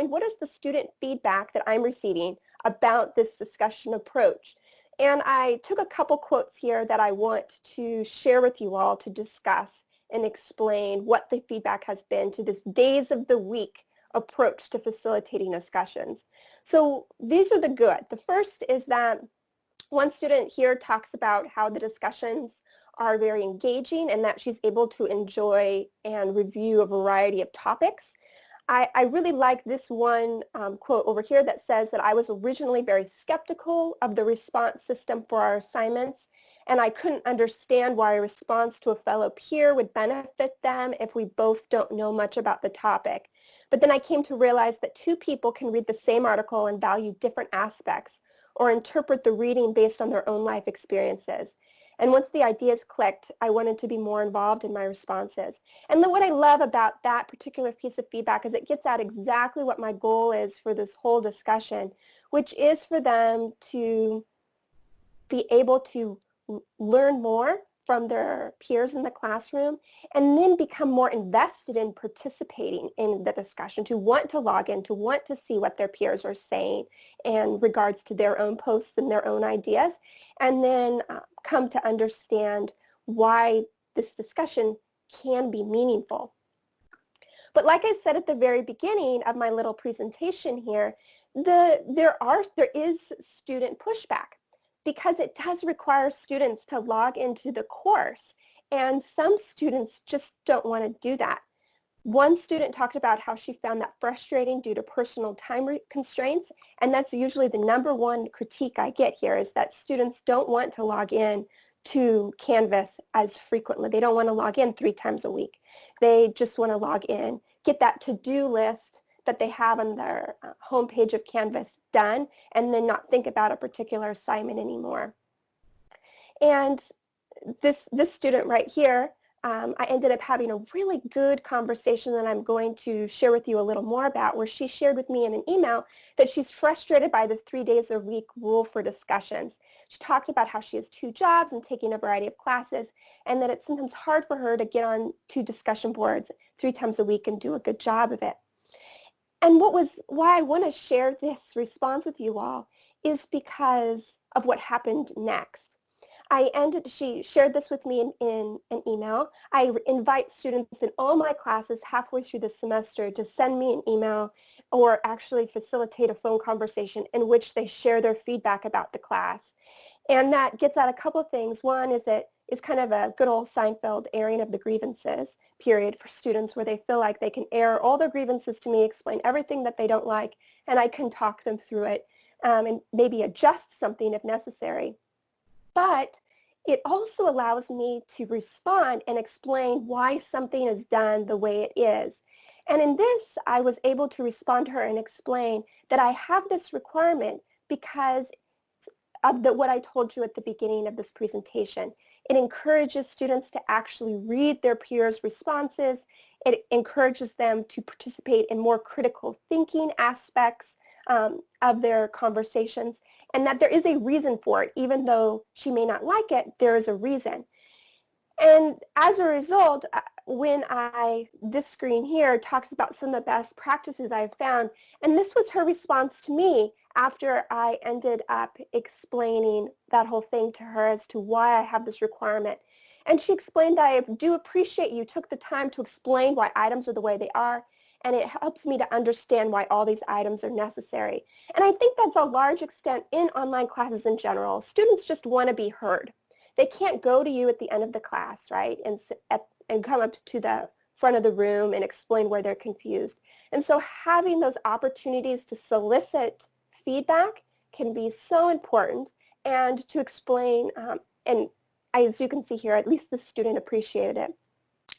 what is the student feedback that I'm receiving about this discussion approach. And I took a couple quotes here that I want to share with you all to discuss and explain what the feedback has been to this days of the week approach to facilitating discussions. So these are the good. The first is that one student here talks about how the discussions are very engaging and that she's able to enjoy and review a variety of topics. I really like this one quote over here that says that I was originally very skeptical of the response system for our assignments, and I couldn't understand why a response to a fellow peer would benefit them if we both don't know much about the topic. But then I came to realize that two people can read the same article and value different aspects or interpret the reading based on their own life experiences. And once the ideas clicked, I wanted to be more involved in my responses. And what I love about that particular piece of feedback is it gets at exactly what my goal is for this whole discussion, which is for them to be able to learn more from their peers in the classroom and then become more invested in participating in the discussion, to want to log in, to want to see what their peers are saying in regards to their own posts and their own ideas, and then come to understand why this discussion can be meaningful. But like I said at the very beginning of my little presentation here, there is student pushback, because it does require students to log into the course, and some students just don't want to do that. One student talked about how she found that frustrating due to personal time constraints, and that's usually the number one critique I get here, is that students don't want to log in to Canvas as frequently. They don't want to log in 3 times a week. They just want to log in, get that to-do list that they have on their homepage of Canvas done, and then not think about a particular assignment anymore. And this student right here, I ended up having a really good conversation that I'm going to share with you a little more about, where she shared with me in an email that she's frustrated by the 3 days a week rule for discussions. She talked about how she has 2 jobs and taking a variety of classes, and that it's sometimes hard for her to get on to discussion boards 3 times a week and do a good job of it. And why I want to share this response with you all is because of what happened next. She shared this with me in an email. I invite students in all my classes halfway through the semester to send me an email or actually facilitate a phone conversation in which they share their feedback about the class. And that gets at a couple of things. One is that it's kind of a good old Seinfeld airing of the grievances period for students, where they feel like they can air all their grievances to me, explain everything that they don't like, and I can talk them through it and maybe adjust something if necessary. But it also allows me to respond and explain why something is done the way it is. And in this, I was able to respond to her and explain that I have this requirement because of what I told you at the beginning of this presentation. It encourages students to actually read their peers' responses. It encourages them to participate in more critical thinking aspects of their conversations, and that there is a reason for it. Even though she may not like it, there is a reason. And as a result, this screen here talks about some of the best practices I've found, and this was her response to me after I ended up explaining that whole thing to her as to why I have this requirement. And she explained, I do appreciate you took the time to explain why items are the way they are, and it helps me to understand why all these items are necessary. And I think that's a large extent in online classes in general. Students just want to be heard. They can't go to you at the end of the class, right, and come up to the front of the room and explain where they're confused. And so having those opportunities to solicit feedback can be so important, and to explain, and as you can see here, at least the student appreciated it.